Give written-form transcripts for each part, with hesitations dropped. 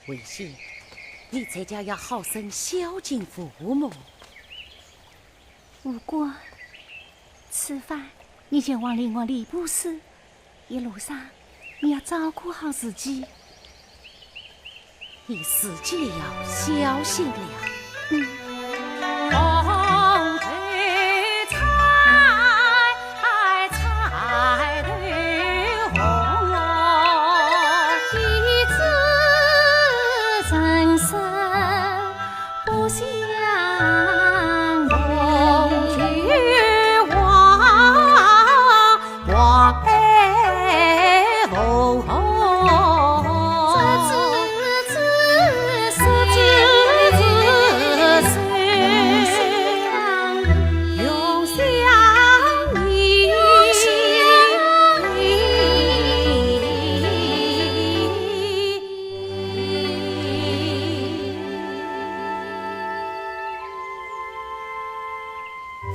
为先，你在家要好生孝敬父母。无过，吃饭你前往领我礼部司，一路上你要照顾好自己。你自己也要小心了。红配彩，彩头红，一子真身不相容，菊花花爱红红。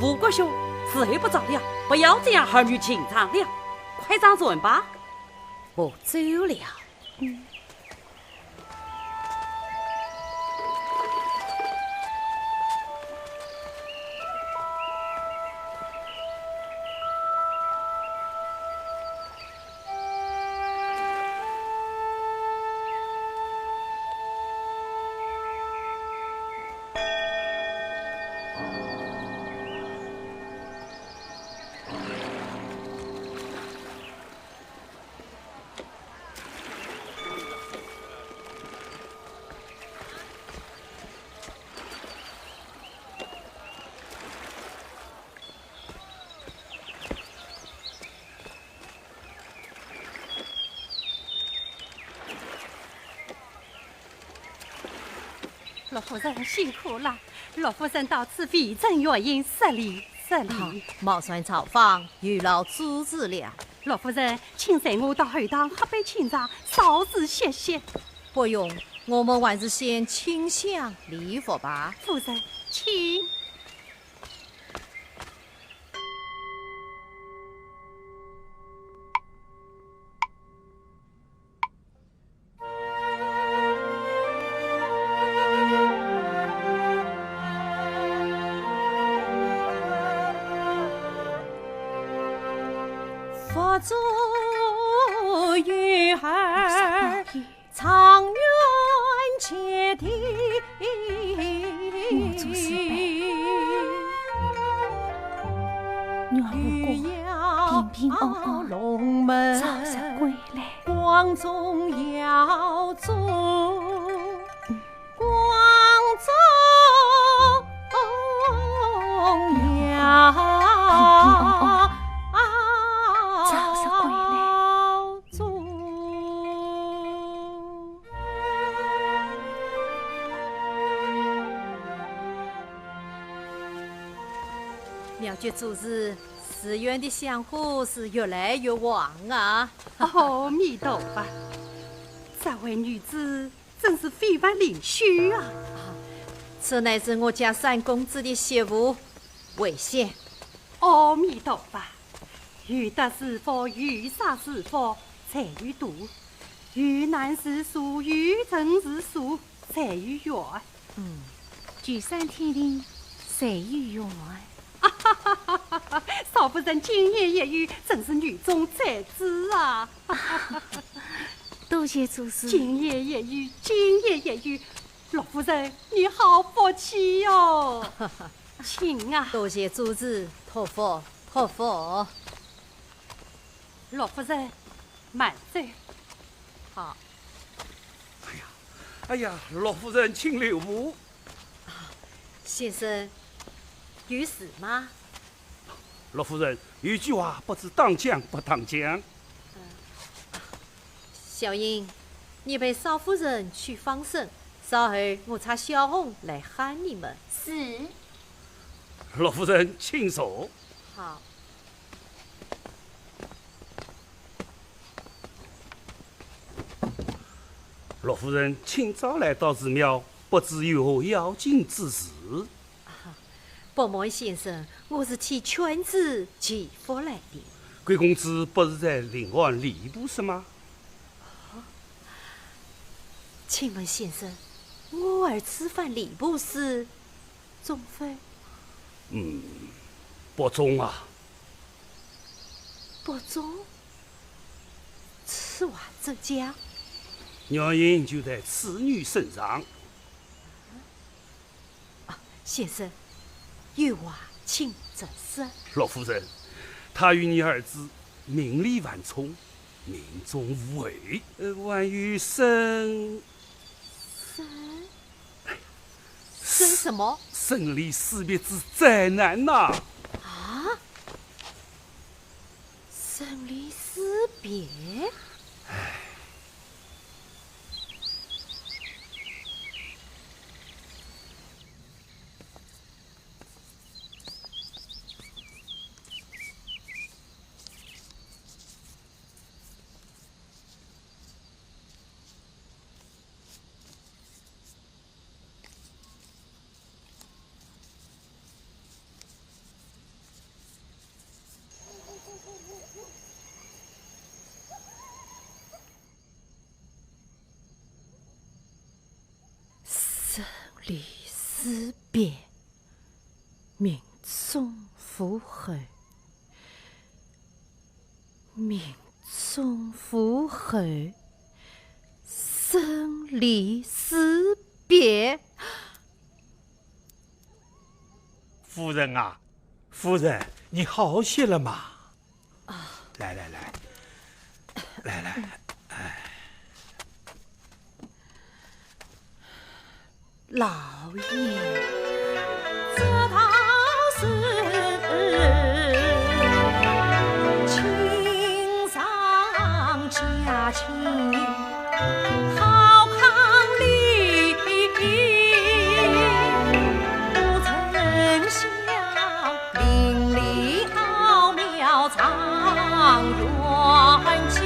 吴国兄，睡不着了，不要这样儿女情长了，快上船吧。我走了。罗夫人辛苦了，罗夫人到此为朕原因失礼。冒算造访，有劳主子了。罗夫人，请随我到后堂喝杯清茶，稍事歇歇。不用，我们还是先请香礼佛吧。夫人，请。佛祖玉儿长远且听，我做事女儿无过平平安安龙门早日归来。光宗耀祖，光宗耀妙觉主子，寺院的香火是越来越旺啊！阿弥陀佛，这位女子真是非凡灵虚啊！这乃是我家三公子的媳妇，为先。阿弥陀佛，欲得是佛，欲杀是佛，才于度；欲难是疏，欲成是疏，才于远。聚散天地，谁与远？少夫人今言一语，真是女中才子啊！多谢主子。今言一语，今言一语，罗夫人你好福气哟！请啊，多谢主子，托福托福。罗夫人慢走。好。哎呀，罗夫人请留步。先生，有事吗？罗夫人，有句话不知当讲不当讲。小英，你陪少夫人去放生，稍后我差小红来喊你们。是。罗夫人，请坐。好。罗夫人，今早来到寺庙，不知有何要紧之事？不瞒先生，我是替犬子祈福来的。贵公子不是在领完礼部是吗？请问先生，我儿吃饭礼不是中非？不中啊！不中？此话怎讲？原因就在此女身上。先生，有话请直说。陆夫人，她与你儿子名利万冲，命中无违，万于生什么？生离死别之灾难呐！啊？生离死别？生离死别，命中负后，命中负后，生离死别。夫人啊，夫人，你好些了吗？来，老爷，这倒是亲上加亲，好康里，不曾想邻里奥妙藏缘情。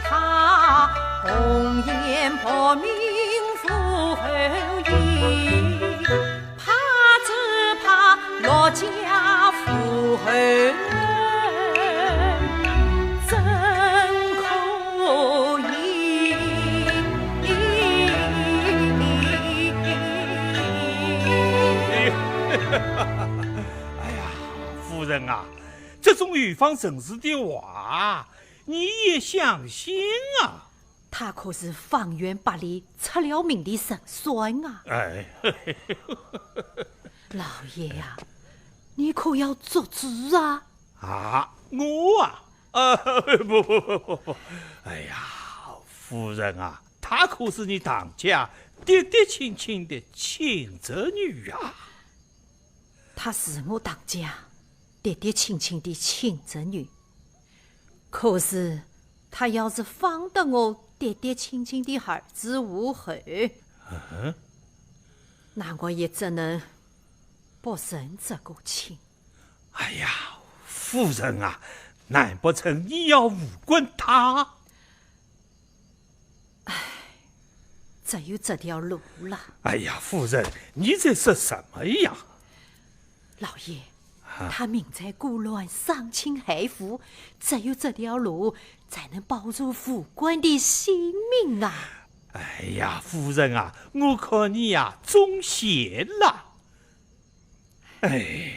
他红颜薄命负后遗，只怕落家负后真可疑。哎呀，夫人啊，这种预防城市的话，你也相信啊？他可是方圆百里出了名的神算啊！哎，老爷呀，你可要做主啊！啊，我啊，不，哎呀，夫人啊，她可是你当家爹爹亲亲的亲侄女啊！她是我当家爹爹亲亲的亲侄女，可是她要是放得我爹爹亲亲的儿子无后，那我也只能不认这个亲。哎呀，夫人啊，难不成你要无关他？只有这条路了。哎呀，夫人，你在说什么呀？老爷，他命在孤乱，伤亲害父，只有这条路才能保住副官的性命啊！哎呀，夫人啊，我看你呀中邪了。哎，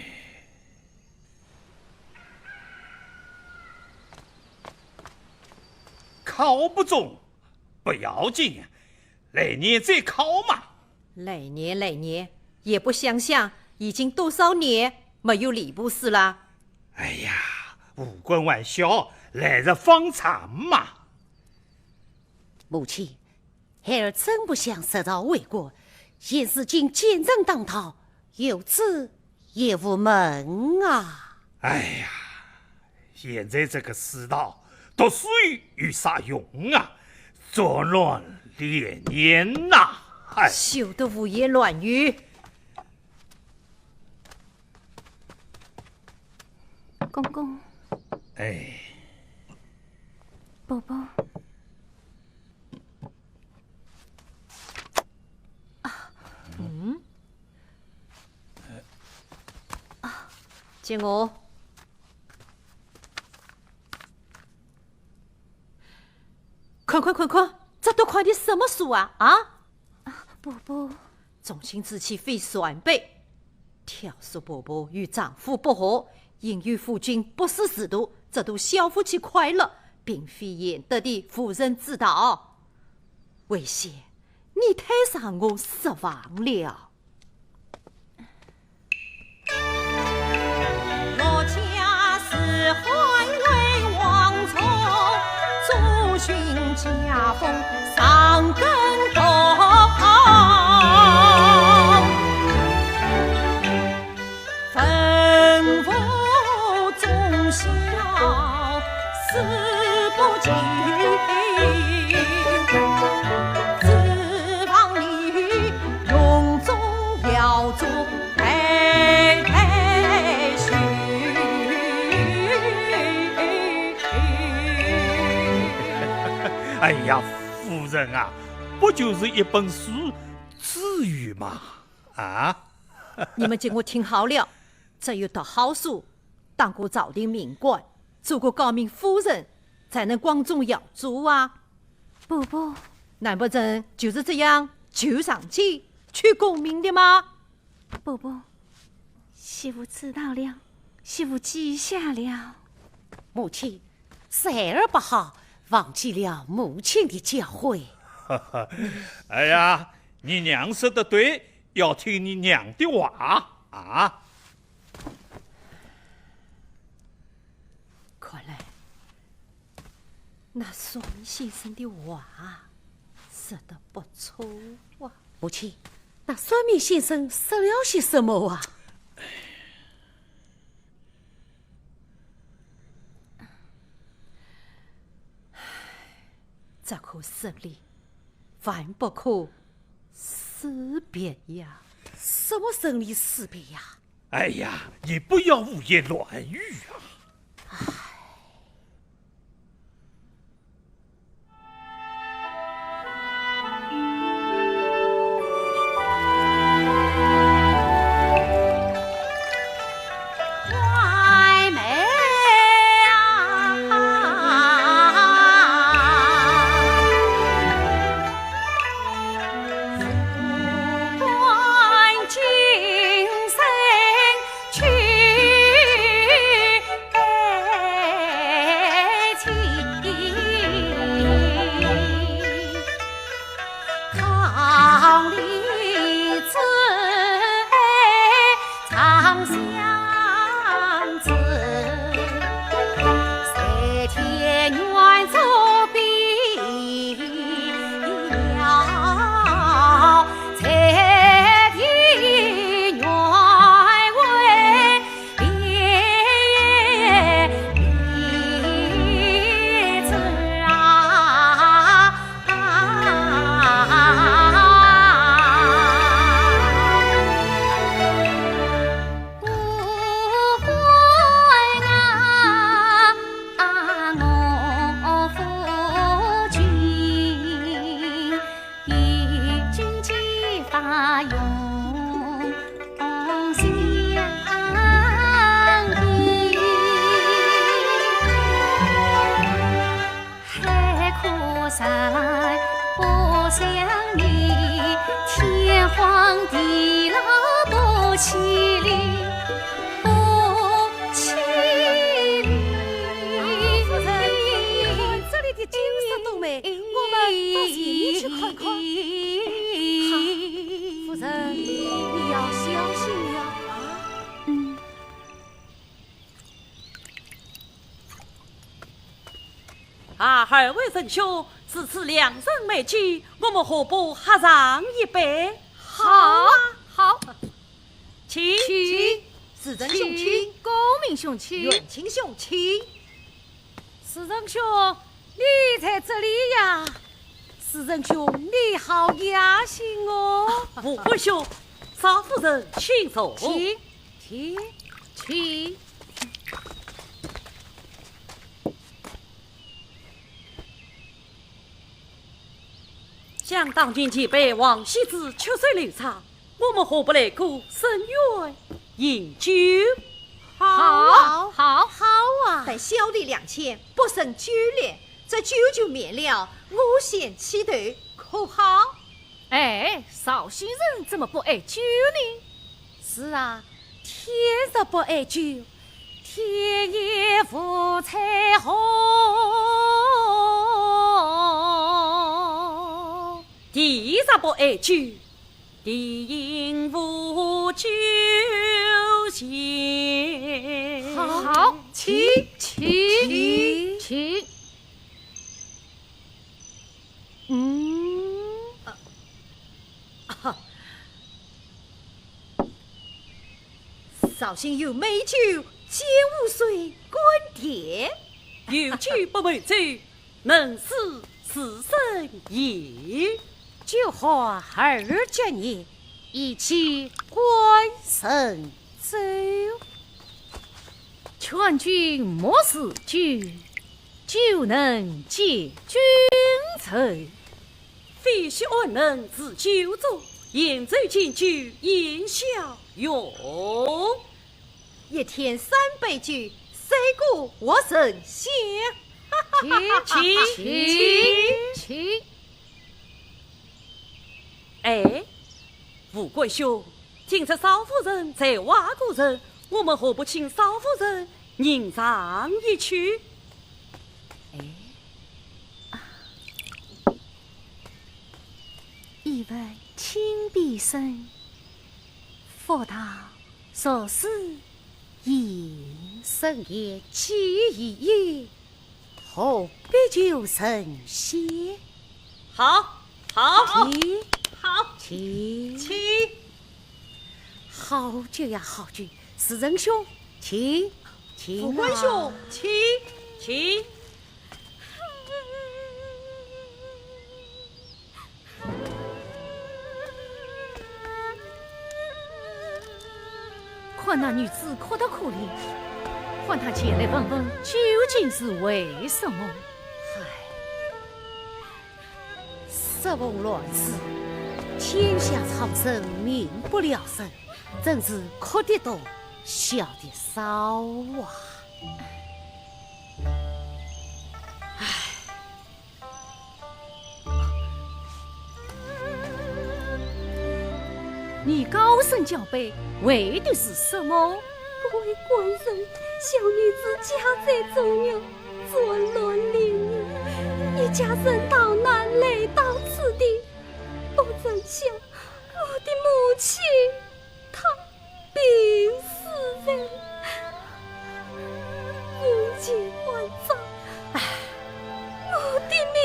考不中不要紧，来年再考嘛。来年也不想想，已经多少年没有礼部试了。哎呀，无关玩笑，来日方长嘛。母亲，孩儿真不想失道为国，现如今奸人当道，有子也无门啊！哎呀，现在这个世道，读书有啥用啊？作乱连年呐！哎，休得胡言乱语。公公，哎，宝宝，接我。快，这都看的什么书啊？啊！伯伯，中心之气非酸背，挑唆伯伯与丈夫不和，因与夫君不思仕途，这都小夫妻快乐，并非严德的夫人之道。为贤，你太让我失望了。我家是怀为王宠，祖训家风上根高。吩咐忠孝事不尽，指望你永中要做陪婿。哎呀，夫人啊，不就是一本书，至于吗？啊！你们叫我听好了，只有读好书，当过朝廷命官，做过高明夫人，才能光宗耀祖啊！伯伯，难不成就是这样就上去去功名的吗？伯伯，媳妇知道了，媳妇记下了。母亲，是孩儿不好，忘记了母亲的教诲。哎呀，你娘说的对，要听你娘的话啊！看来那双先生的话说得不错啊。母亲，那算命先生说了些什么啊？这可胜利，万不可识别呀！什么生离死别呀？哎呀，你不要胡言乱语啊！二位仁兄，此次良人美酒，我们何不喝上一杯？好啊，好，请世人兄亲，高明兄亲，远亲兄亲。世人兄，你在这里呀？世人兄，你好雅兴哦！五位兄，少夫人请坐。请。想当今前辈王羲之曲水流长，我们何不来个声乐饮酒？好好啊！待小弟2千，不胜酒力，这酒就灭了，我先起头，可好？哎，绍兴人怎么不爱酒呢？是啊，天若不爱酒，天也无彩虹。地若不爱酒，地应无酒仙。好，起。绍兴有美酒，解无水滚殿。有酒不为醉，能死是生也。就和2年一起观神州。劝君莫使酒，酒能解君愁。非须安能自酒足，宴酒敬酒宴小用。一天3杯酒，谁顾我神仙？起。哎，吴贵兄，听说少夫人在瓦谷城，我们何不请少夫人迎上一曲？一闻清碧声，佛道所思吟。深夜起一夜，何必就神仙？好，起，起，好酒呀好酒，是仁兄，起，富贵兄，起。看那女子哭得可怜，唤她前来问问究竟是为什么。时逢乱世，天下苍生民不聊生，真是哭得多，笑得少啊！你高声叫悲，为的是什么？各位官人，小女子家在中原，作乱连营，一家人逃难来到此地，不曾想我的母亲她病死了，母亲万丈，我的命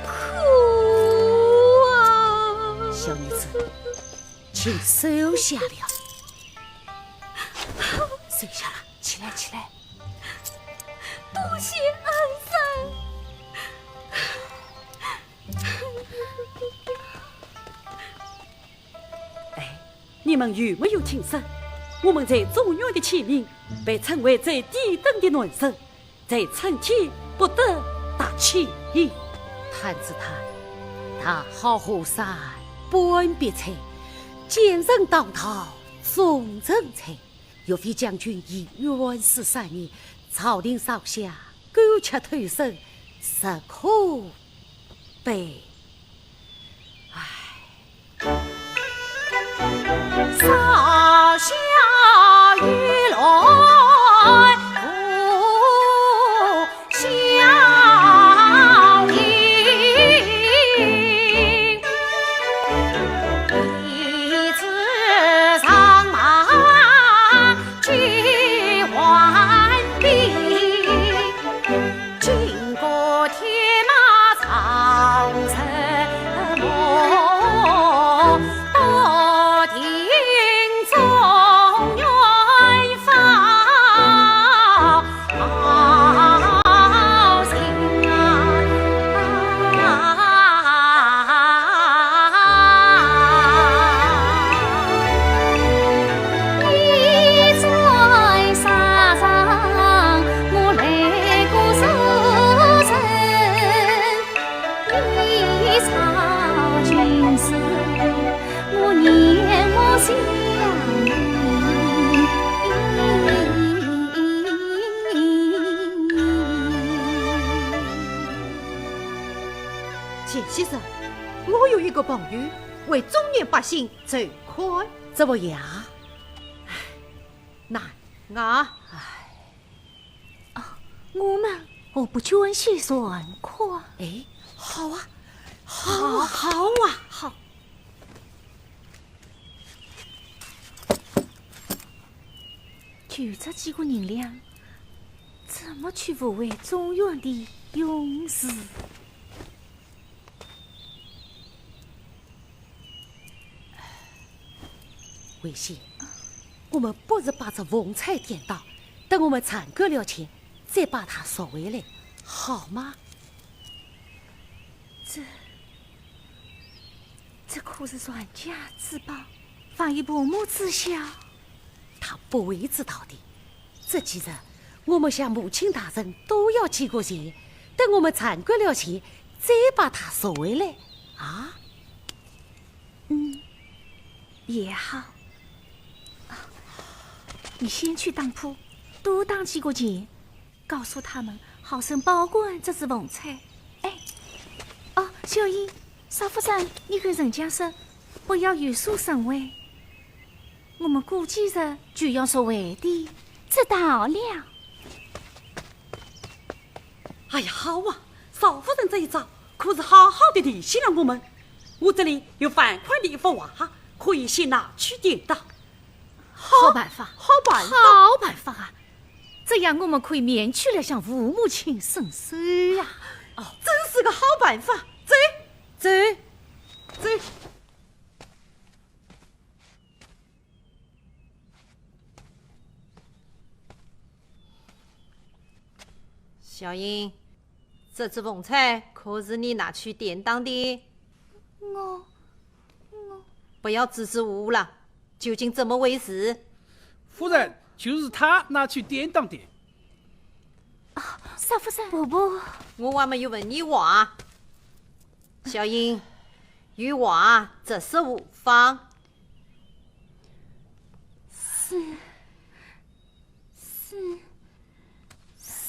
苦啊！小女子，请收下了，收下了，起来，起来。多谢安生。你们有没有听说，我们在中原的起名被称为最低等的男生，在春天不得大起义。探子他好河山，本别才，奸人当道，众人才。岳飞将军以元始3年，朝廷上下苟且偷生，实可悲。少小玉来不相迎，一次上马去还兵，经过天马长城梦，到底中原方钱先生，我有一个朋友为中原百姓筹款，怎么样？难啊！我不捐些算款。哎，好啊，好啊，好。就这几个银两，怎么去抚慰中原的勇士？微信，我们不是把这文彩颠倒，等我们攒够了钱，再把它赎回来，好吗？这可是传家之宝，放于伯母知晓。他不会知道的。这几日我们向母亲大人都要寄过钱，等我们攒够了钱，再把它赎回来啊。也好。你先去当铺多当几个钱，告诉他们好生保管这只文彩。小英，少夫人，你和人家说，不要有所损坏。我们过几日就要赎回的，知道了。哎呀，好啊！少夫人这一招可是好好的提醒了我们。我这里有范宽的一幅画，可以先拿去典当。好办法，好办法，好办法啊！这样我们可以免去了向父母亲伸手呀。真是个好办法。走。小英，这只文彩可是你拿去典当的？我不要支支吾吾了，究竟怎么回事？夫人，就是他拿去典当的。少夫人，伯伯，我还没有问你话。小英，有话这是无妨。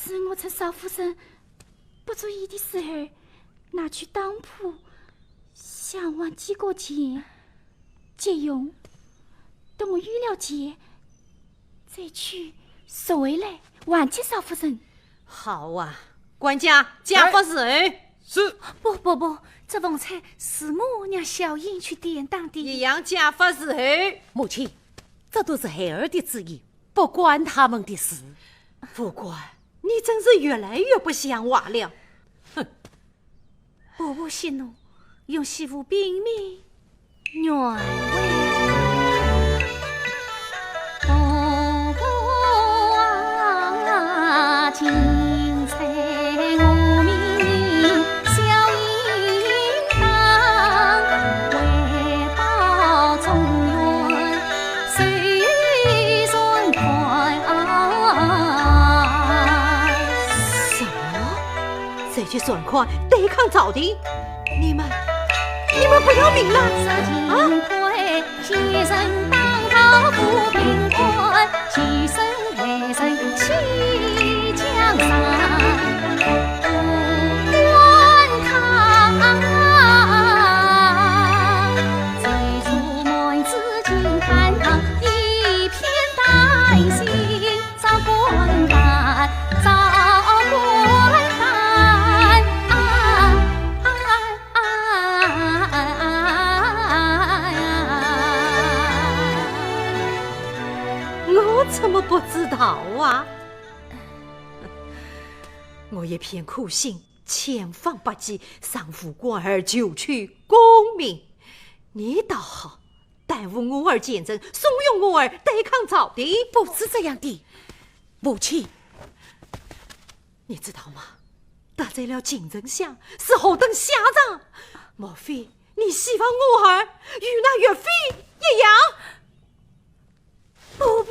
是我趁少夫人不注意的时候拿去当铺，想还几个钱借用，等我有了钱再去赎回来还给少夫人。好啊，管家家法是。是。不，这文彩是我让小英去典当的。一样家法是。母亲，这都是孩儿的旨意，不关他们的事。不管，你真是越来越不像话了。哼！伯伯息怒，用媳妇拼命原委。伯伯啊，今采我命小应当，为报中原谁顺快。什么？谁去算款对抗朝廷？你们不要命了啊！先生当朝不平官，其身来人弃江山，不管他最初满纸金盘堂，一片丹心照官办，怎么不知道啊？我一片苦心，千方百计上父官儿求取功名，你倒好，耽误我儿见证，怂恿我儿对抗朝廷。不是这样的，母亲，你知道吗？得罪了金丞相是何等下场？莫非你希望我儿与那岳飞一样？不，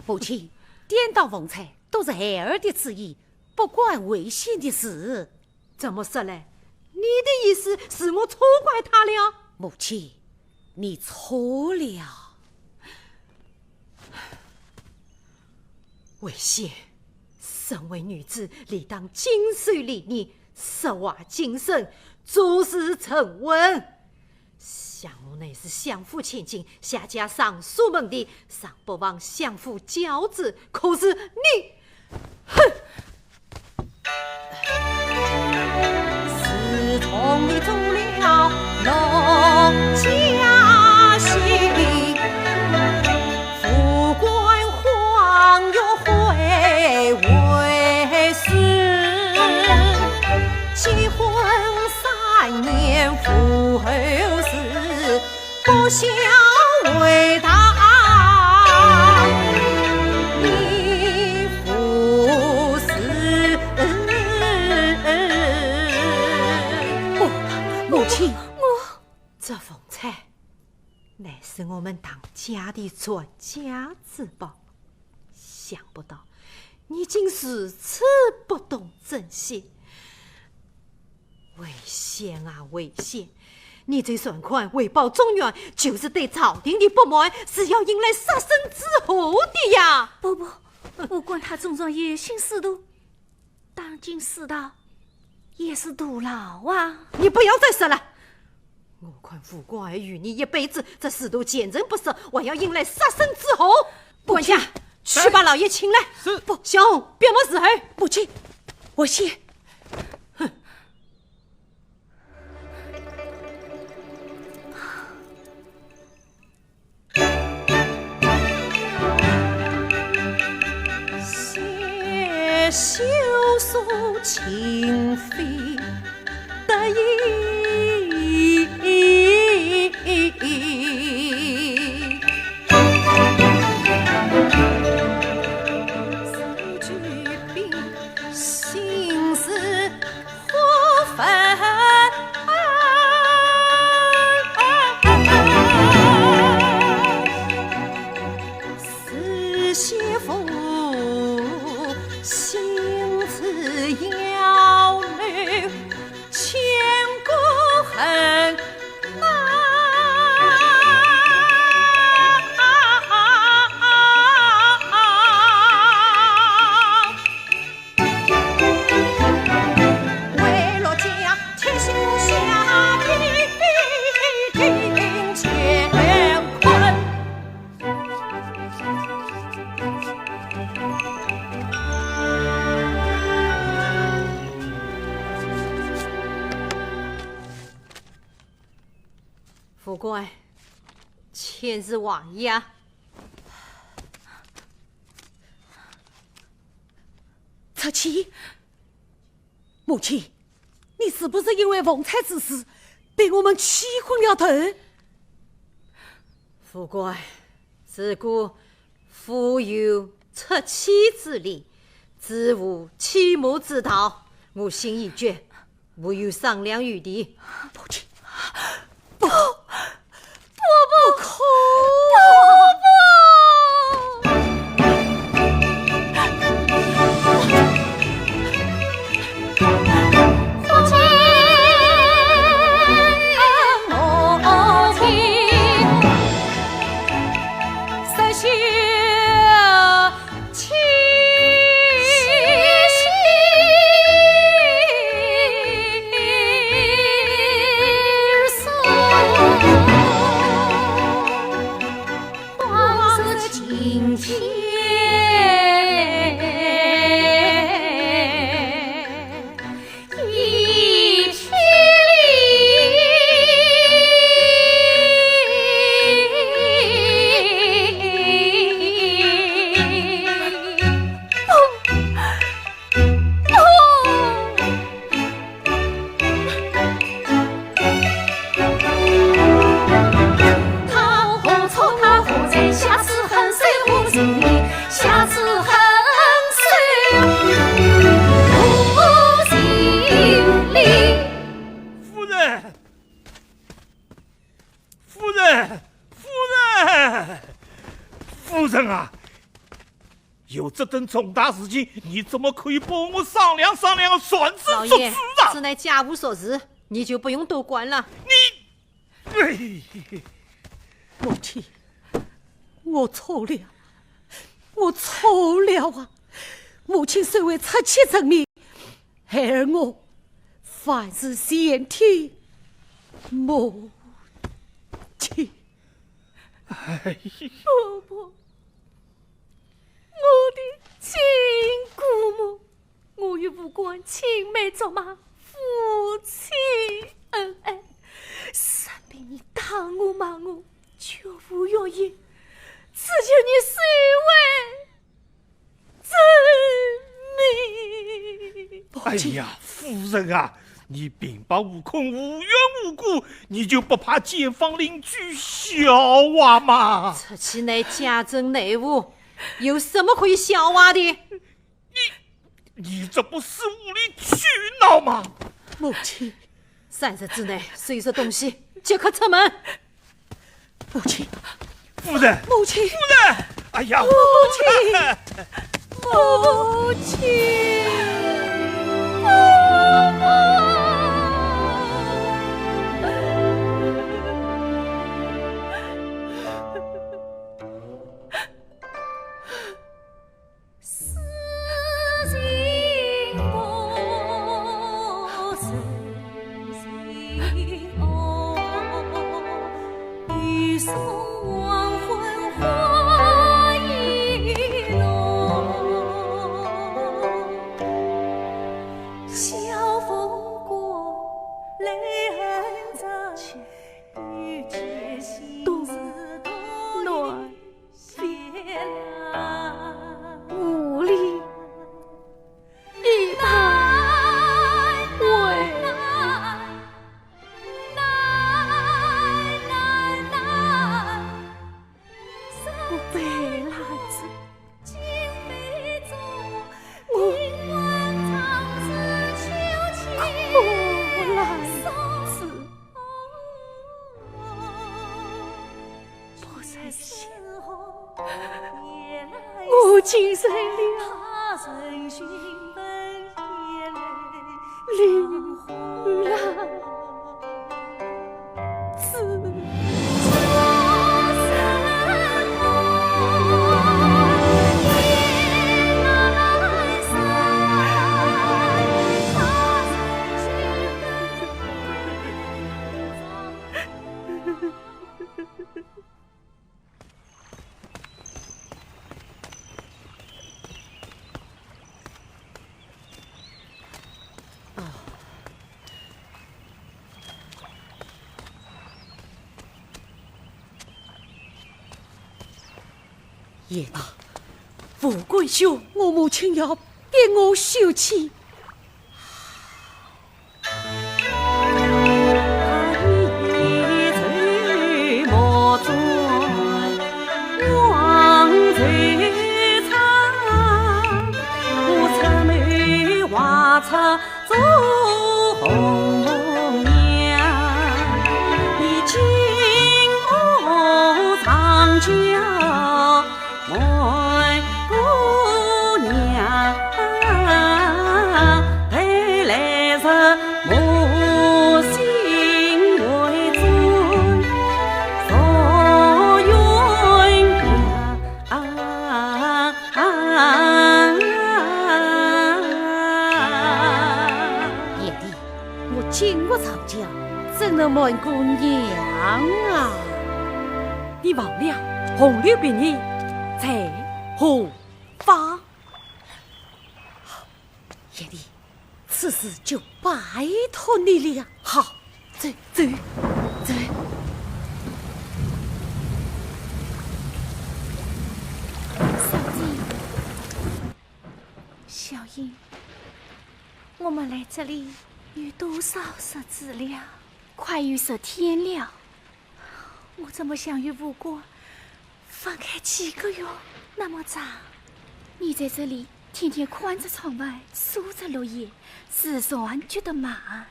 母亲，颠倒文采都是孩儿的旨意，不关微信的事。怎么说嘞？你的意思是我错怪他了？母亲，你错了。微信，身为女子，理当谨守礼义，实话谨慎，做事沉稳。相母乃是相府千金，下家尚书门第，尚不枉相府骄子。可是你，哼！自从你做了农家媳，副官黄又会为师，结婚3年父后事，不想为他。这风采乃是我们当家的传家之宝，想不到你竟如此不懂珍惜。危险啊危险！你这算款为报中原，就是对朝廷的不满，是要迎来杀身之祸的呀！不，不管他种种野心思图，当今世道也是徒劳啊！你不要再说了。我看父官与你一辈子，这世道见人不赦，还要迎来杀身之祸。管家，去把老爷请来。是。不，小红，别莫死后。母亲，我先。哼。谢袖素情非得意。心事何分？是媳妇心似妖女，千古恨。副官，前日王爷。侧妻，母亲，你是不是因为凤钗之事被我们气昏了头？副官，自古夫有侧妻之礼，子无弃母之道，我心已决，无有商量余地。母亲，不可！有这等重大事情，你怎么可以帮我商量商量，算是老爷，做事啊？此乃家务琐事，你就不用多管了。母亲，我错了，我错了啊！母亲虽为侧妻成命，孩儿我凡是先天母亲。哎呀，婆婆，我的亲姑母，我与无关青梅竹马，夫妻恩爱，生病你打我骂我，却无怨言，只求你随为真命。哎呀，夫人啊，你平白无空，无缘无故，你就不怕街坊邻居笑话吗？出去那家政内务，有什么可以笑话的？你这不是无理取闹吗？母亲， 3日之内收拾东西，即刻出门。母亲，夫人，母亲，夫人，哎呀，母亲，母亲。我今生了铃兰子。爷爷，富贵兄，我母亲要给我休妻。做红娘，已经我长家妹姑娘，陪来日母心为尊，所愿金屋藏娇，怎能瞒过娘啊？你忘了红柳别叶在何方？爷爷，此事就拜托你了。好，走走走。小英，我们来这里有多少日子了？快有10天了。我怎么想与吴国分开几个月那么长？你在这里天天宽着窗外，数着落叶，时常觉得麻。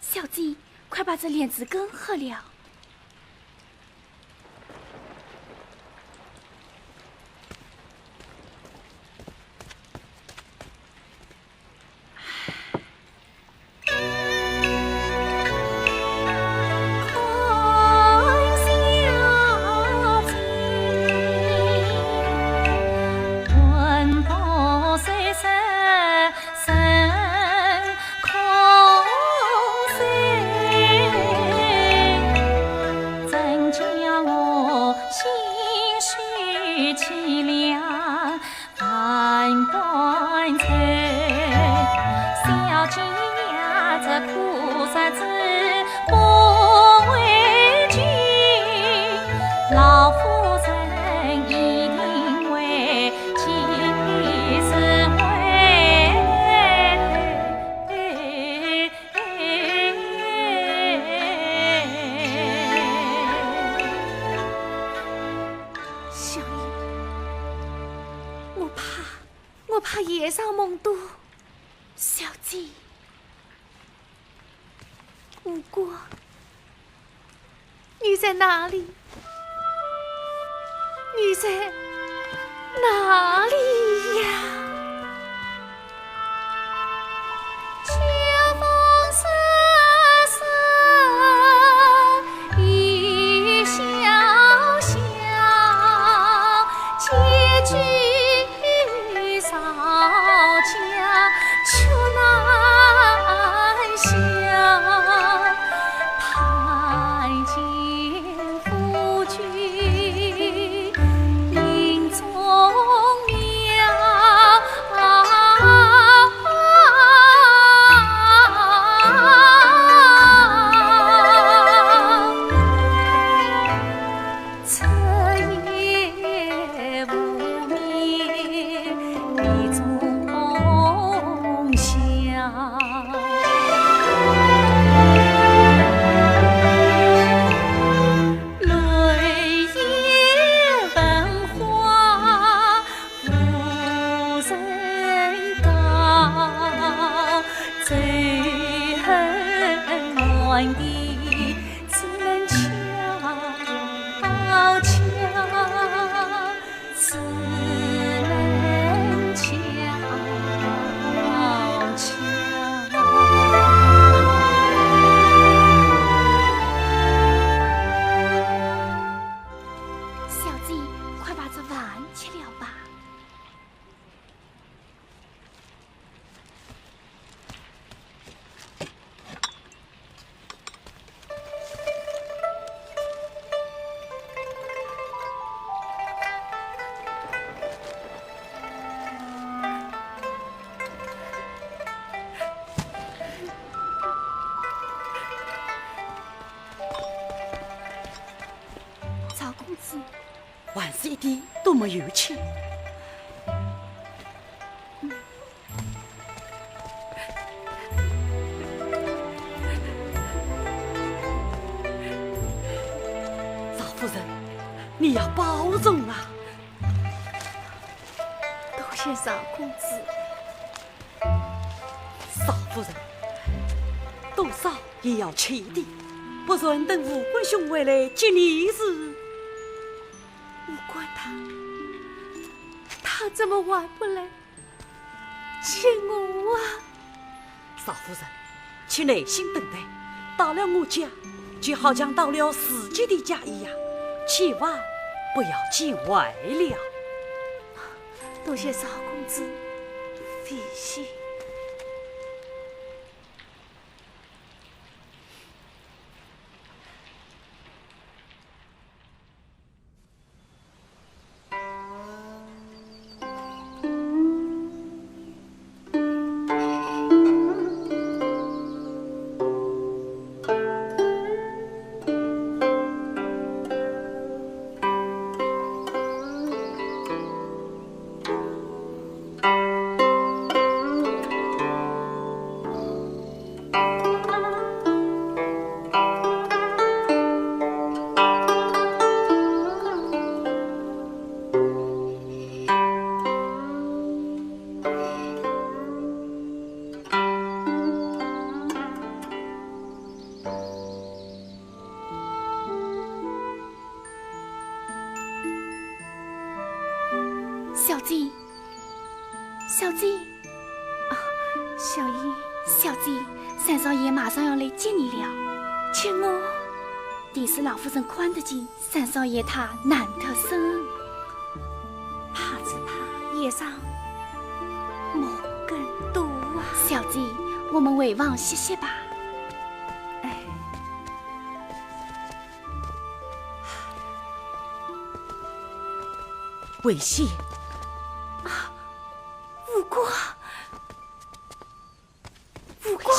小金，快把这莲子羹喝了。文波虽深，深可苦日子不为君，老夫人一定为今日小姨，我怕夜上梦多。小姐，无过，你在哪里？你在哪里呀？秋风瑟瑟，雨潇潇，结局少家却难消，盼见夫君影中苗。彻夜无眠，迷中宵。泪眼闻花无人告，最恨乱的只能悄悄，只能悄悄。小姐，快把这饭吃了吧。赵公子，还是一点都没有钱。赵夫人，你要保重啊！多谢赵公子。少夫人，多少也要吃的，不然等武官兄回来接你时，无关他怎么还不来接我啊？少夫人，请耐心等待，到了我家，就好像到了自己的家一样，千万不要见外了。多谢赵公子费心。小姐，小姐，啊，小姨，小姐，三少爷马上要来接你了，请我。第是老夫人宽得紧，三少爷他难得生，怕只怕夜上梦更多啊。小姐，我们回房歇歇吧。哎，危险！无过，无过，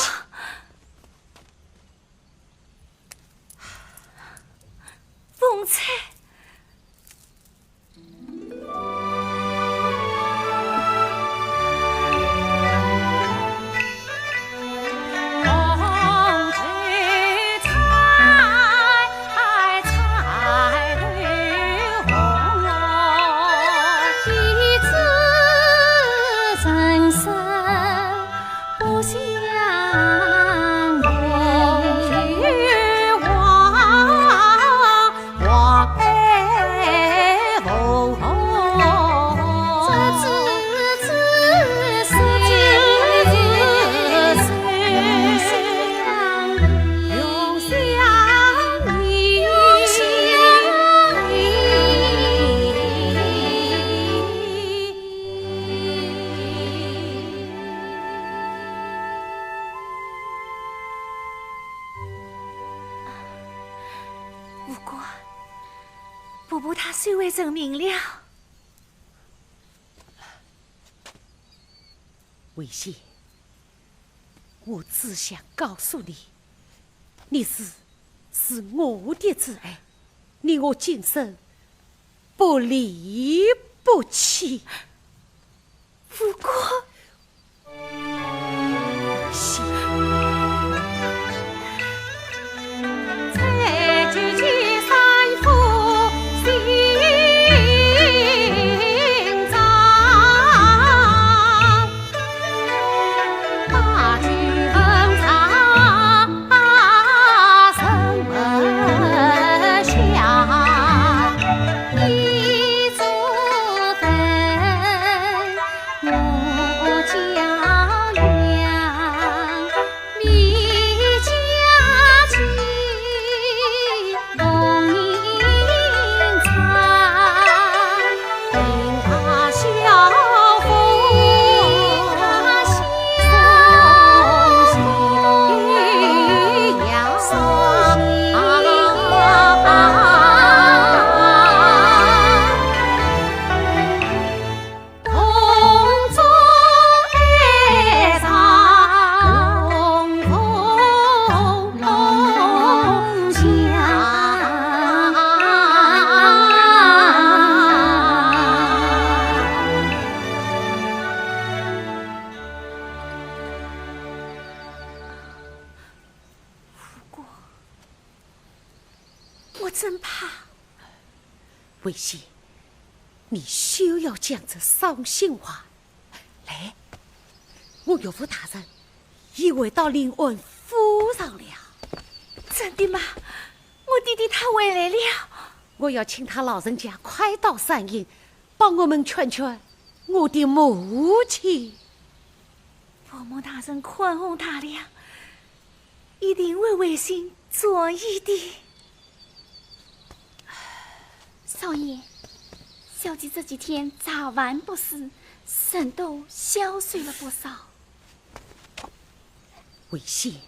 母她虽未证明了。维系，我只想告诉你，你是我的挚爱，你我今生不离不弃。不过，是。我真怕。维系，你休要讲这伤心话。来，我岳父大人已回到临安府上了。真的吗？我弟弟他回来了。我要请他老人家快到山营，帮我们劝劝我的母亲。伯母大人宽宏大量，一定会为心作义的。少爷，小姐这几天早晚不思，身都消碎了不少。维系，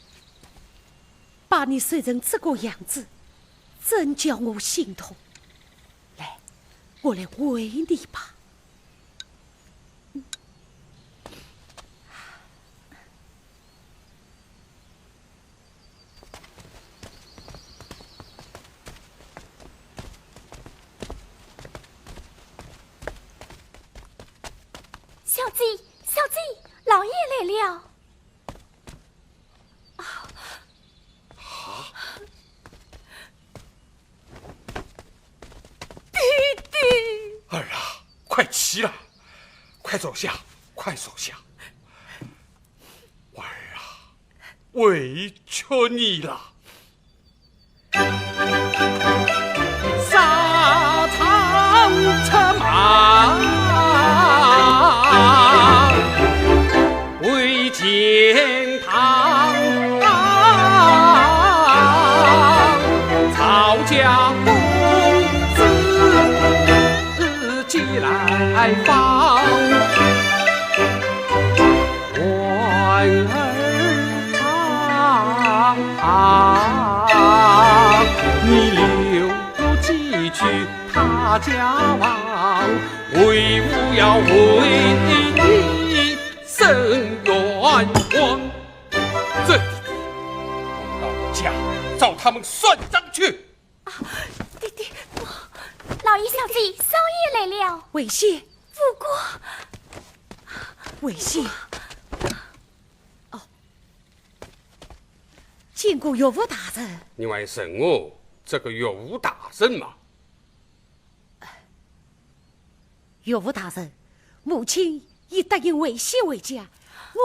把你睡成这个样子，真叫我心痛。来，我来喂你吧。小姐，老爷来了。弟弟，儿啊，快起来，快坐下，快坐下。儿啊，委屈你了。沙场策马，为建堂，曹家公子寄来访，婉儿啊，你留几句他家望，为吾要为你伸冤枉。这我到家找他们算账去。弟弟，老爷小姐，少爷来了。维系，不过，维系。哦，见过岳父大人。你问什么？这个岳父大人嘛？岳父大人，母亲已答应维系回家，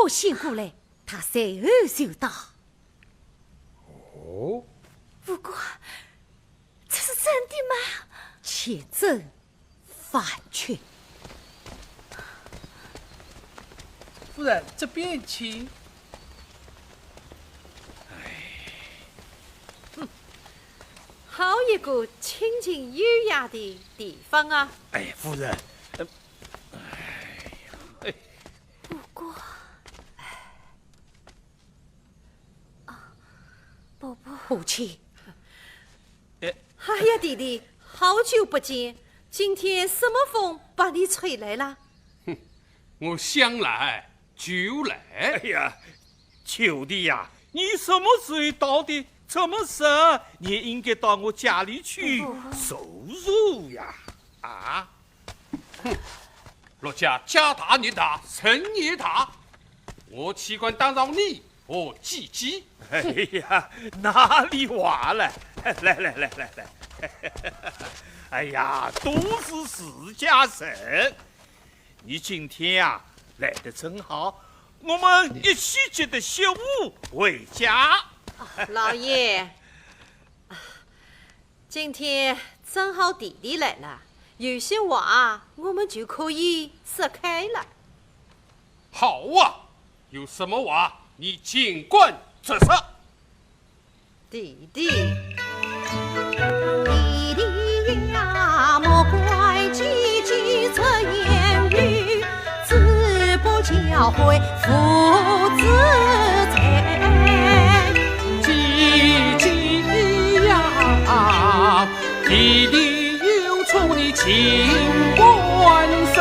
我先过来，他随后就到。哦，不过，这是真的吗？且正反却。夫人，这边请。好一个清静优雅的地方啊！哎，夫人，不过，伯伯，母亲，哎呀，弟弟，好久不见，今天什么风把你吹来了？我想来就来。哎呀，九弟呀，你什么时候到的这么深？你也应该到我家里去收入呀！啊！哼，陆家家大业大，生意大，我岂管打扰你和姐姐？哎呀，哪里话了？来！哎呀，都是私家事。你今天啊来得正好，我们一起接着小五回家。老爷，今天正好弟弟来了，有些话我们就可以说开了。好啊，有什么话你尽管直说。弟弟呀，莫怪姐姐出言语，只不教诲父子才。姐姐呀，弟弟有错你尽管说，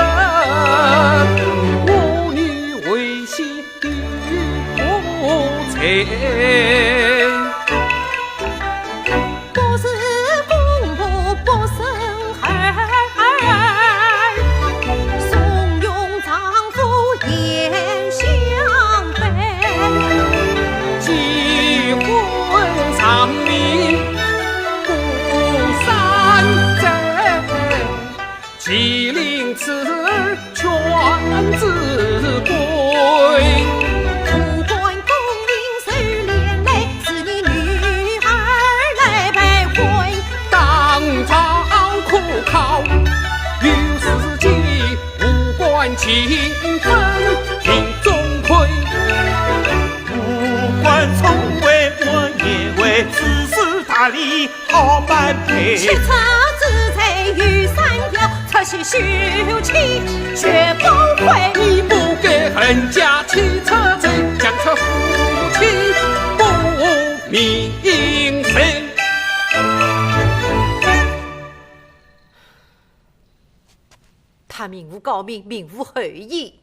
我女为媳不才。情分听中亏，不管从为我也为自私大礼好般配。切车之贼与山药，出些秀气却不悔。你不给恨家妻车贼，将这夫妻不明生。他名无高明，名无后义。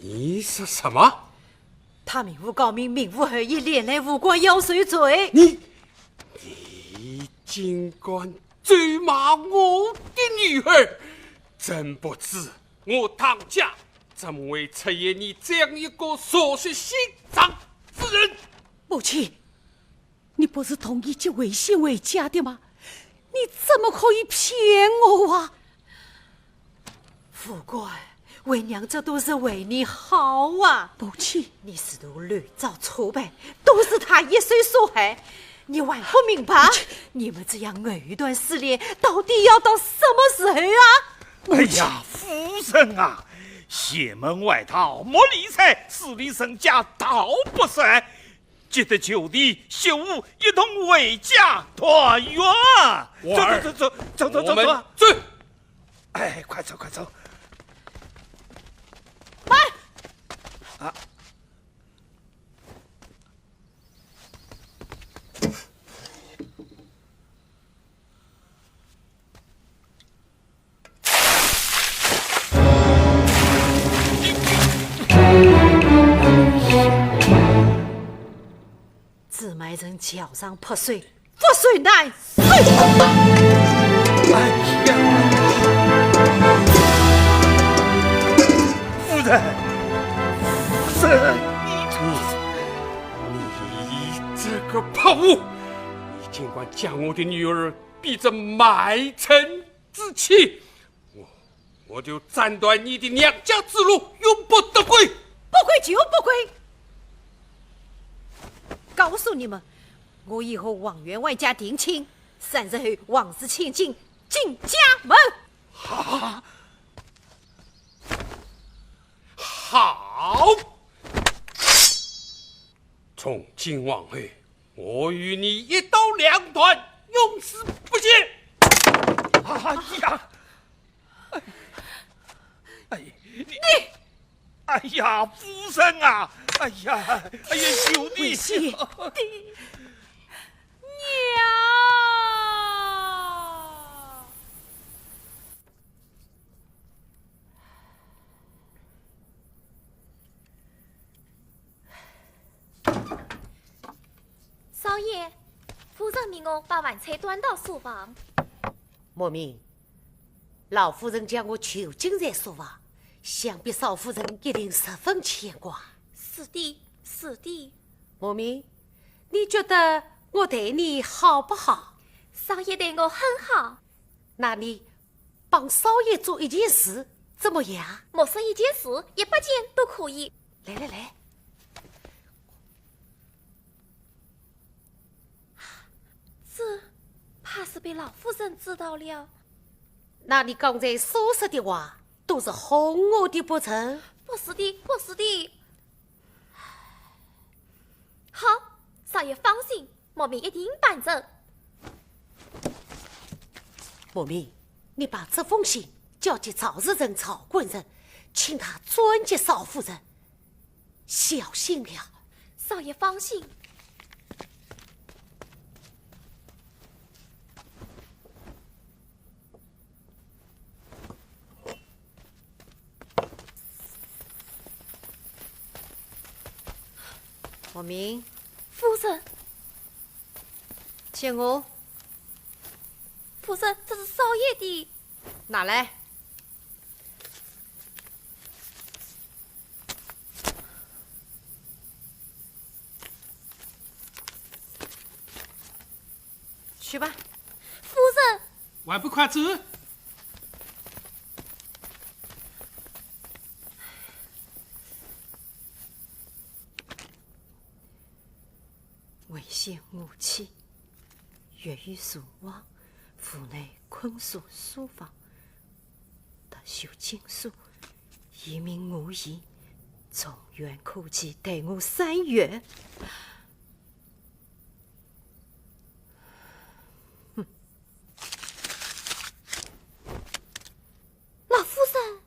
你说什么？他名无高明，名无后义，连累无关要受罪。你尽管追骂我的女儿，真不知我当家怎么会出现你这样一个所谓心脏之人。母亲，你不是同意结为亲为家的吗？你怎么可以骗我啊？副官，为娘这都是为你好啊！母亲，你试图乱造错办，都是他一手所害。你还不明白？你们这样藕断丝连，到底要到什么时候啊？哎呀，夫人啊，邪门外逃，莫理财，私利身家，道不善。记得九弟、秀五一同回家团圆。走！我们走！哎，快走！慢！啊！自埋人脚上泼水，覆水难收。哎呀，夫人，你这个泼妇，你尽管将我的女儿逼着卖身之妻，我就斩断你的娘家之路，永不得归。不归就不归。告诉你们，我以后往员外家定亲，3日后王氏千金进家门。好，从今往后，我与你一刀两断，永死不见。哎呀，哎呀，夫人啊！哎呀，兄弟，娘。少爷，夫人命我把饭菜端到书房。莫名，老夫人将我囚禁在书房，想必少夫人一定十分牵挂。是的，是的。莫名，你觉得我对你好不好？少爷对我很好。那你帮少爷做一件事，怎么样？莫说一件事，100件都可以。来来来，这怕是被老夫人知道了。那你刚才所说的话都是哄我的不成？不是的，不是的。好，少爷放心，莫名一定办成。莫名，你把这封信交给赵日人、曹贵人，请他转接少夫人。小心了。少爷放心。莫名，夫人，借我夫人，这是少爷的。拿来。去吧。夫人，还不快走！危险武器，越狱入网，府内困锁书房，特修禁书，一命无疑，从远可及，待我3月。老夫人。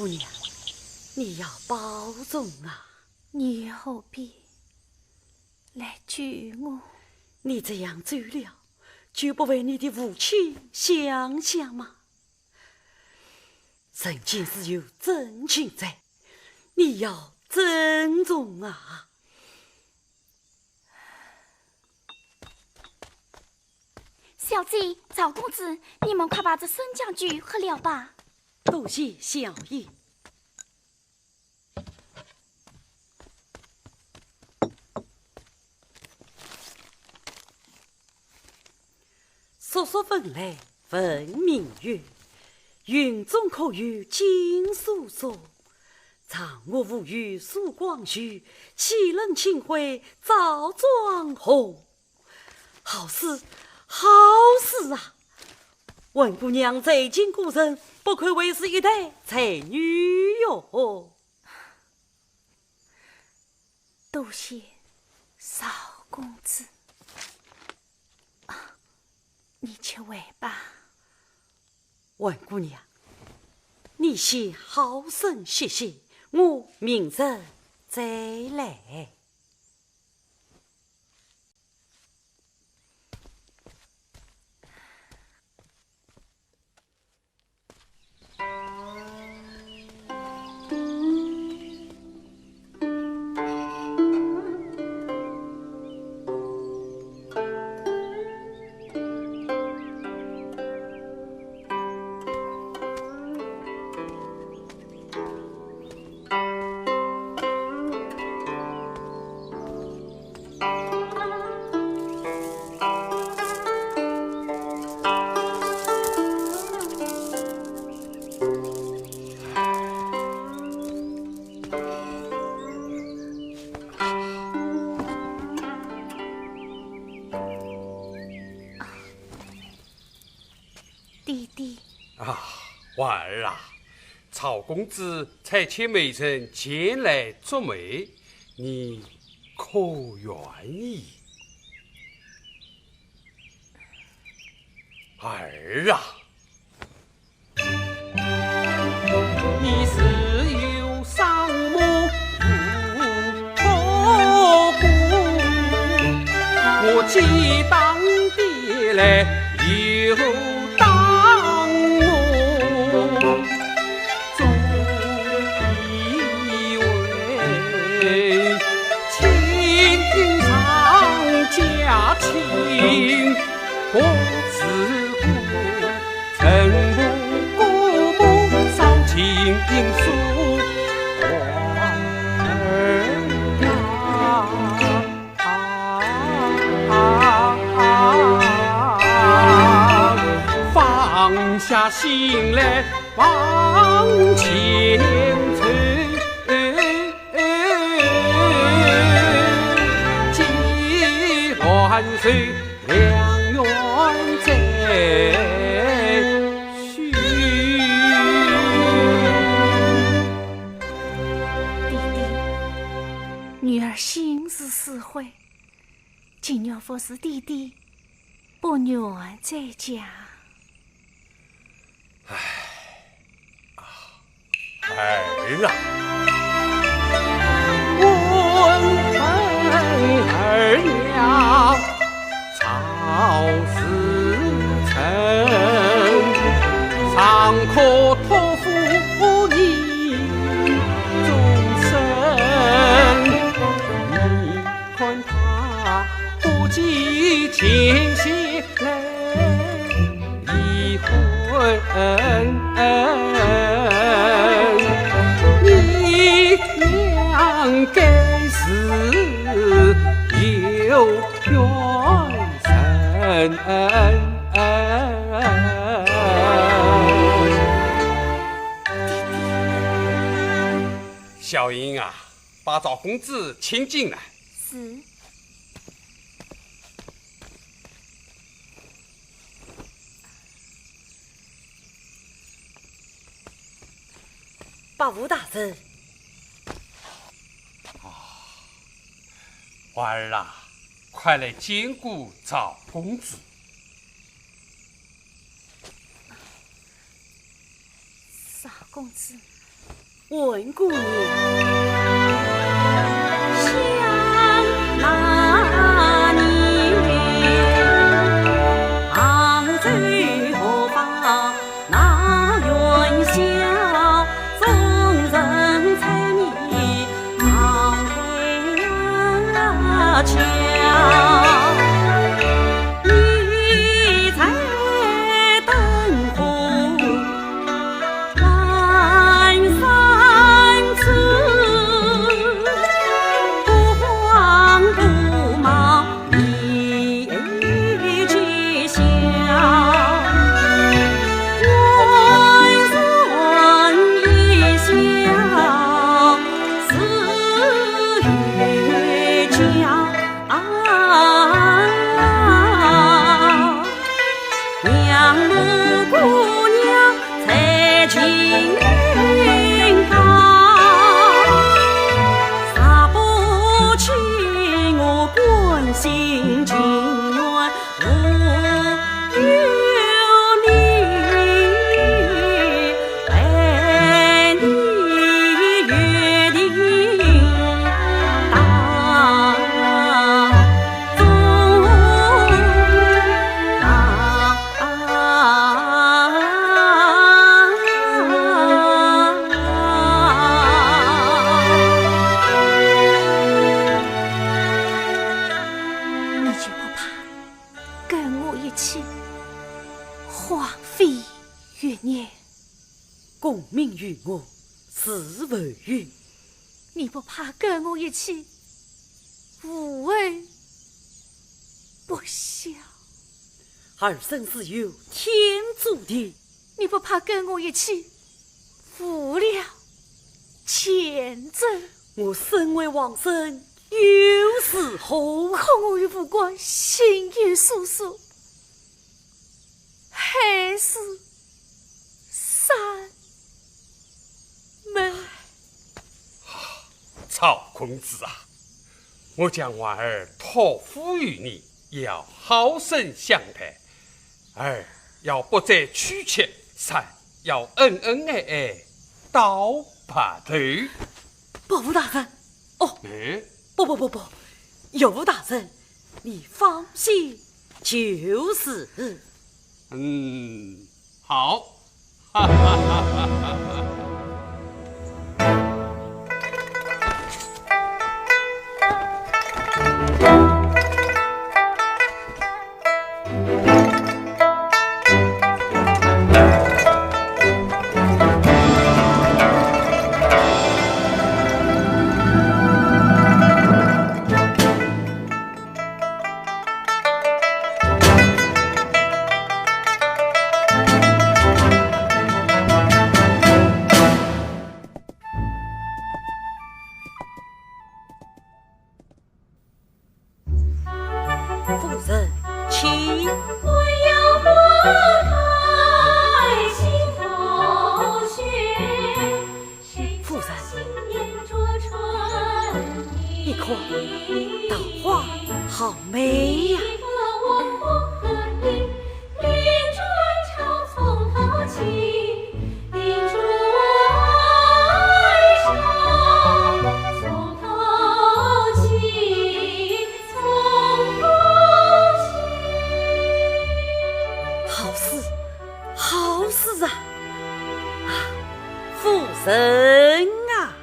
姑娘，你要保重啊！你何必来救我？你这样走了，就不为你的父亲想想吗？人间是有真情在，你要珍重啊！小姐、赵公子，你们快把这孙将军喝了吧。多谢小爷。说说问来问明月，云中可有金叔叔？藏我无语曙光绪，岂能轻挥赵庄红？好事好事啊！文姑娘最近过人，不愧为是一代才女哟。多谢少公子。你且回吧。文姑娘，你先好生歇歇，我明日再来。弟弟啊，婉儿啊，曹公子才请美人前来捉媒，你可愿意？儿啊，你是有伤母无托孤，我既当爹来又当母，总以为情长家亲，我自古曾不顾母少情疏，放下心来往前走，结万岁良缘在续。弟弟，女儿心思思悔，今日服侍弟弟，不愿在家。儿啊，问问儿娘曹思成，常可托付你终身。你看他不计前嫌来离婚。你俩该是有缘深。小英啊，把赵公子请进来。是。八五大人，婉儿啊，快来见顾赵公子。少公子，问姑娘，想那年，杭州何方那元宵，众人猜谜望回桥。你在灯火阑珊处，不慌不忙一起笑。温润一笑，似月娇。娘母姑娘才情云高，啥不起我关心情愿无有你，陪你约定当中你就不怕跟我一起荒废月年？功名于我，自为语。你不怕跟我一起无为不孝？儿生是有天注定。你不怕跟我一起负了前责？我身为王孙，有时何可我与父官心有所属，还是三门。曹公子啊，我将娃儿托付于你，要好生相待。儿要不再屈妾，三要恩恩爱爱到白头。伯父大人，哦，不，尤大人，你放心，就是。好，哈哈哈哈哈哈。夫人，请。我要拨开心头雪，夫人，你看桃花好美呀！好事啊！夫人啊！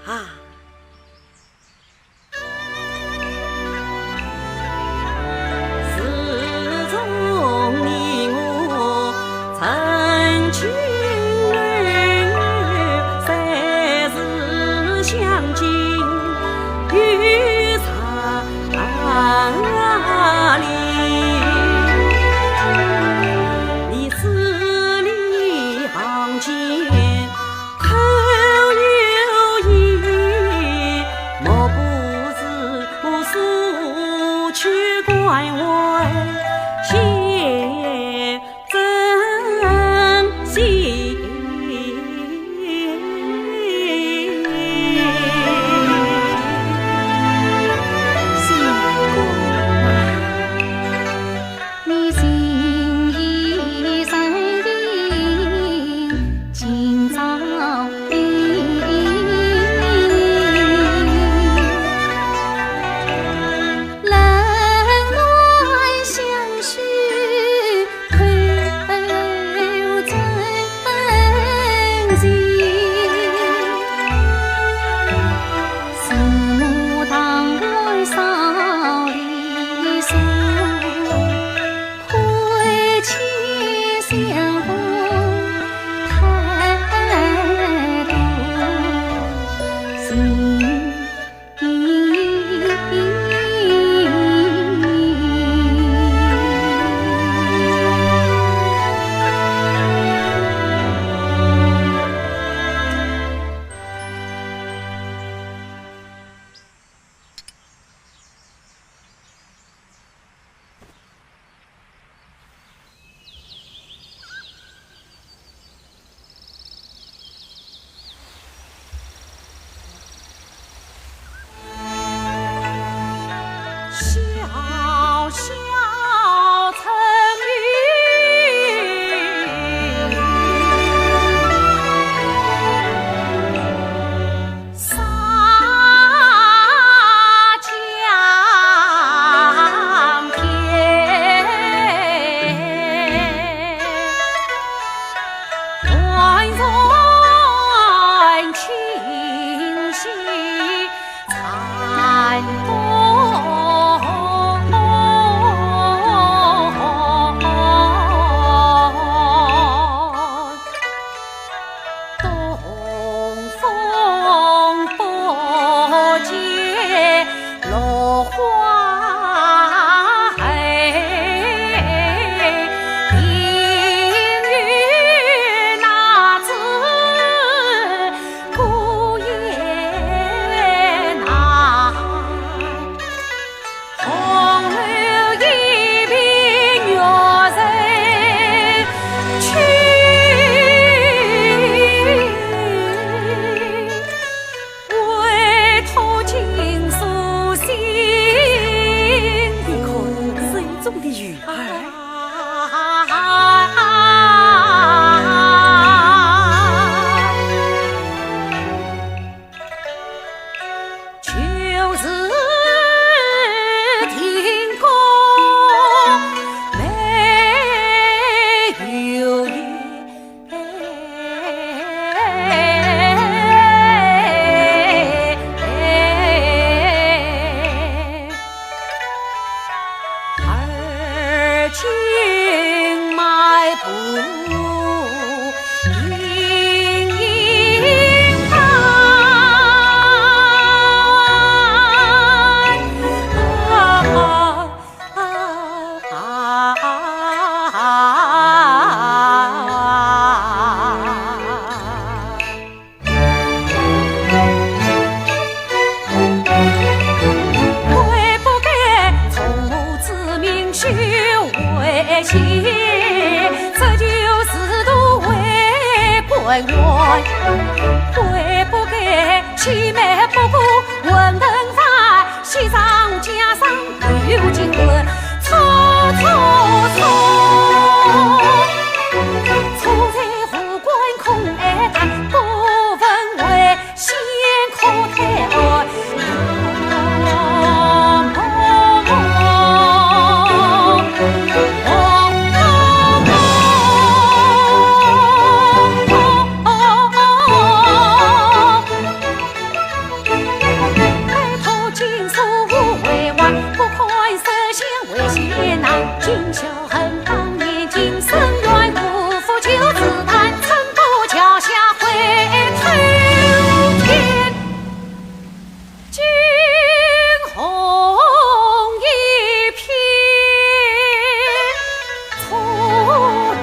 自从你我曾情3世相敬于茶里。你死里行间口有意，莫不是我诉去关怀写真心。你心意深定，今朝里的玉儿。悔不该欺瞒不顾文登法，喜上加上又结婚，错在湖关空爱他，不问为先可太爱。今宵恨当年今生缘，辜负旧子弹，寸步脚下回头天。惊鸿一瞥，错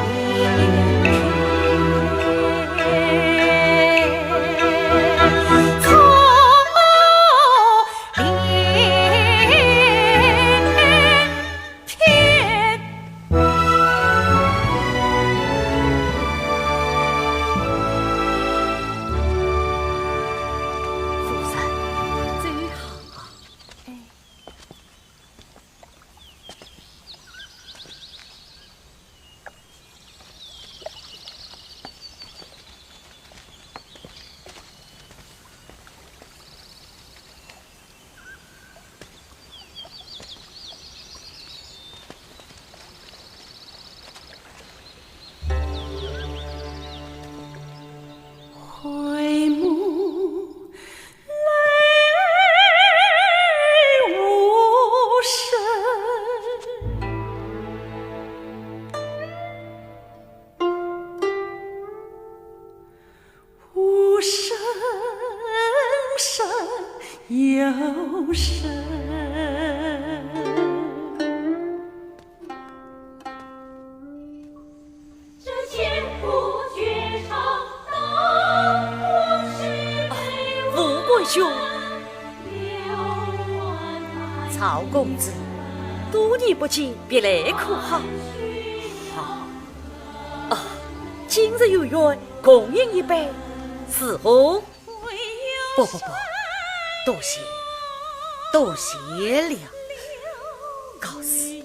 连篇，错回目泪无声，无声声又声。兄，曹公子，多年不见，别来可好？好啊，今日有缘，共饮一杯，是何？不，多谢了，告辞。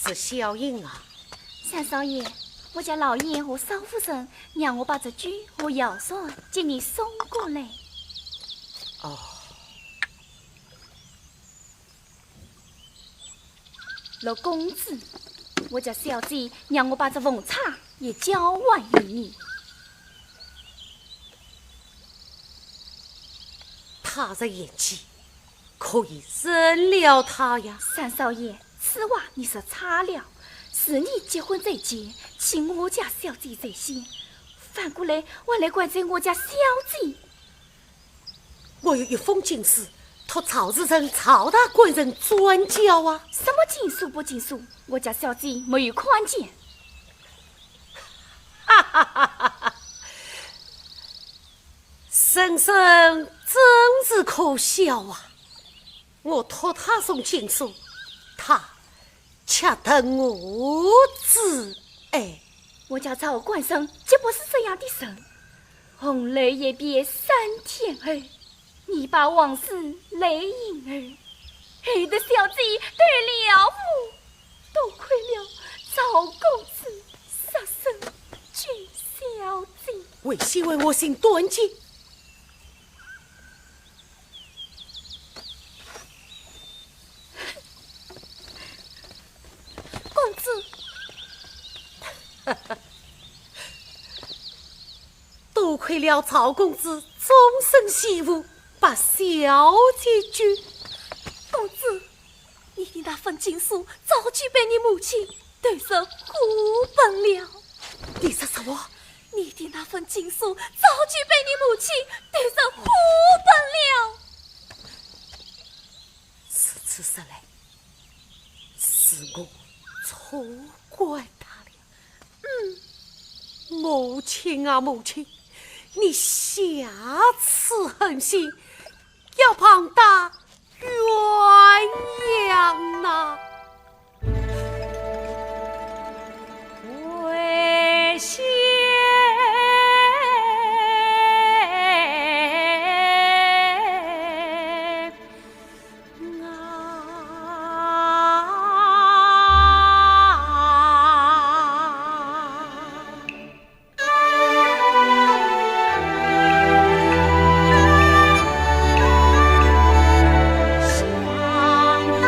是小英啊。三少爷，我家老爷和少夫人让我把这猪和药蒜给你送过来。哦，老公子，我家小姐让我把这凤茶也交还于你。他在演技，可以认了他呀。三少爷，此话你说差了，是你结婚在前，请我家小姐在先，反过来我来怪罪我家小姐。我有一封禁书，托曹志成曹大贵人转交啊。什么禁书不禁书，我家小姐没有看见。哈哈哈哈哈！婶婶真是可笑啊！我托他送禁书，他却等我知。哎，我家曹官生绝不是这样的人，红泪也别三天儿，你把往事泪影儿，害得小姐对了父，多亏了曹公子杀生娶小姐，为希为我心断机。公子，多亏了曹公子终身惜物，把小姐娶。公子，你的那份情书早就被你母亲对上虎本了。你说什么？你的那份情书早就被你母亲对上虎本了。此次说来，是我错怪他了。母亲啊，母亲，你下次狠心，要旁打鸳鸯呐！为先想到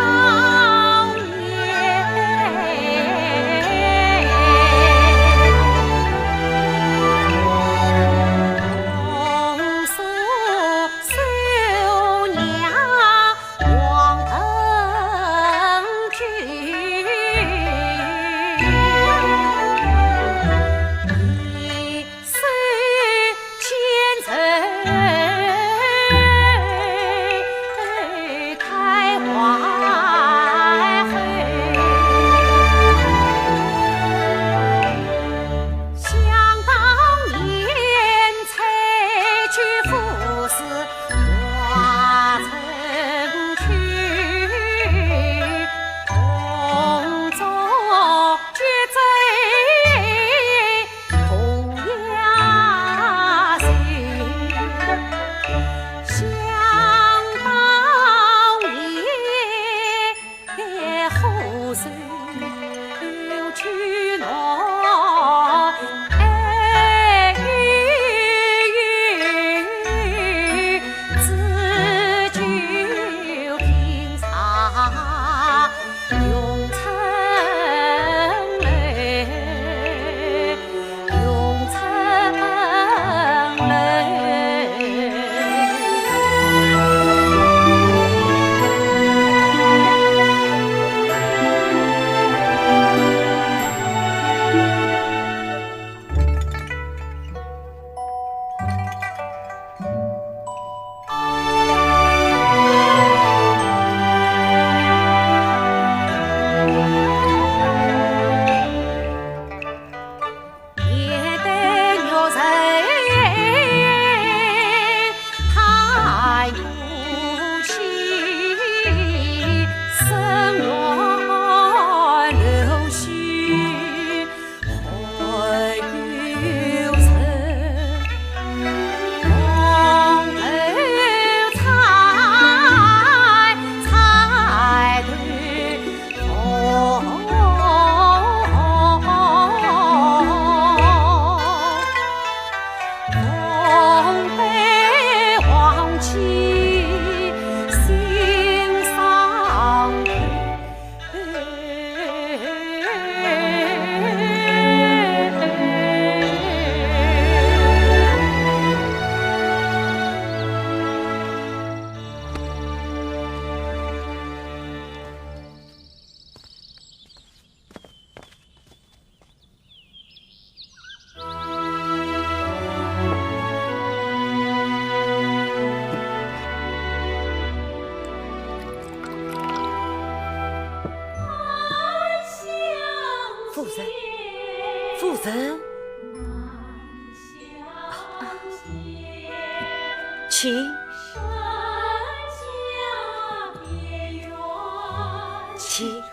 夫人，夫人，请。请。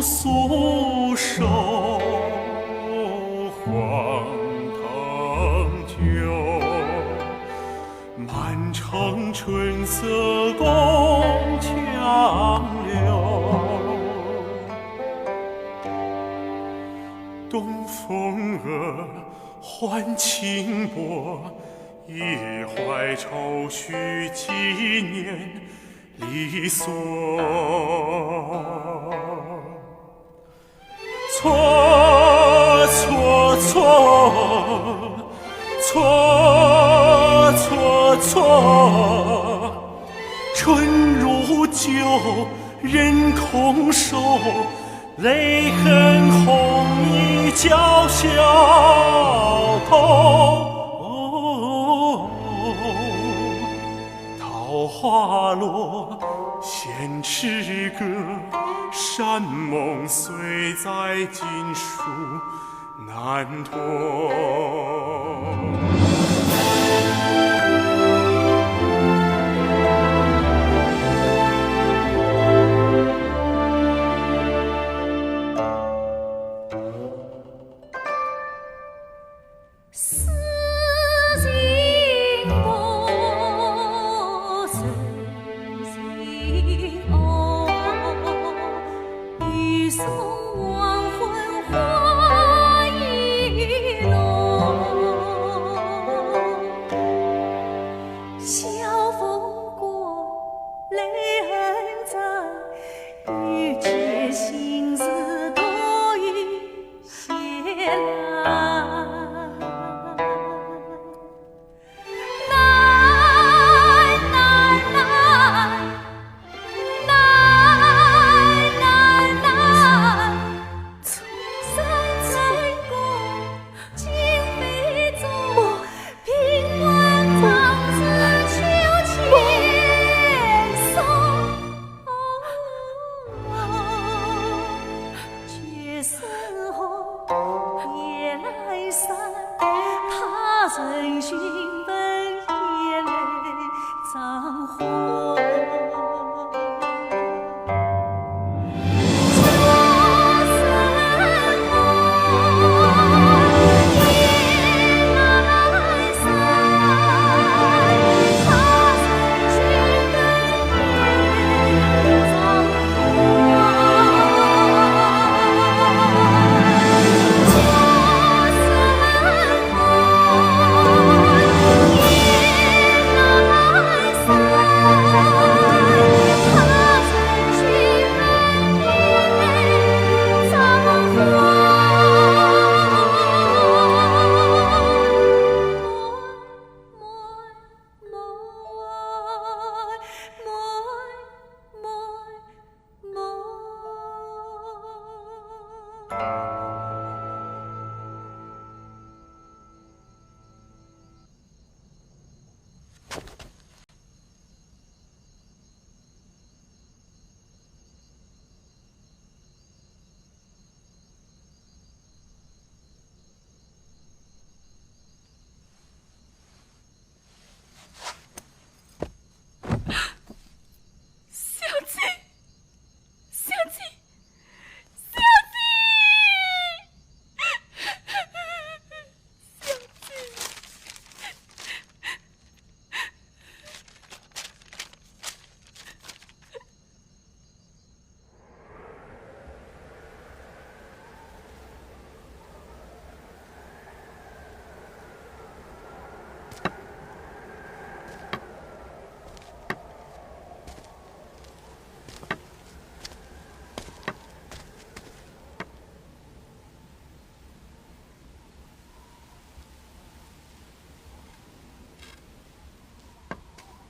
素手黄藤酒，满城春色宫墙柳。东风儿唤清波，一怀愁绪纪念离索。错错错，错错错，春如酒，人空瘦，泪痕红衣娇小头。桃花落，闲池阁，山盟虽在，今书难托。晓风过，泪痕在。心事多与些来。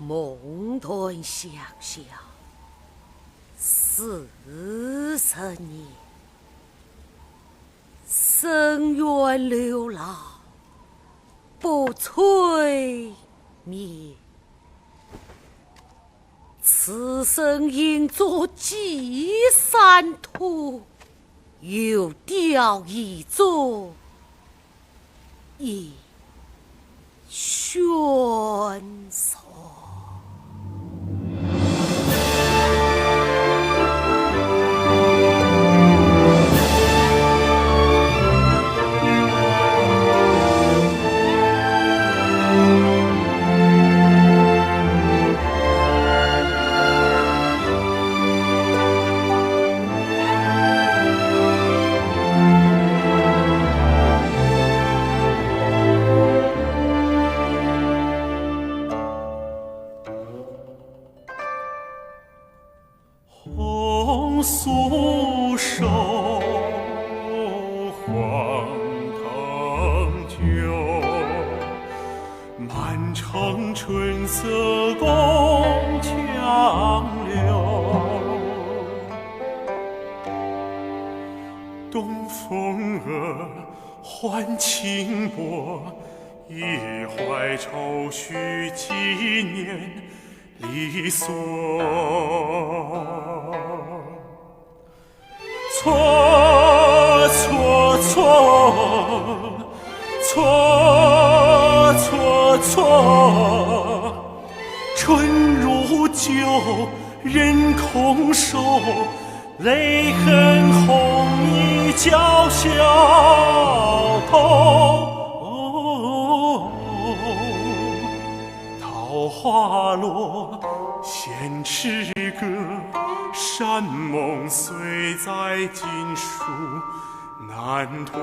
梦断想象40年，深渊流浪不摧灭。此生应作寄山图，又雕一座一悬索。红酥手，黄藤酒，满城春色宫墙柳。东风儿，还轻波，一怀愁绪纪念离索。错错错，错错错，春如酒，人空瘦，泪痕红衣娇小头。桃花落，闲池阁，山盟虽在，锦书难托。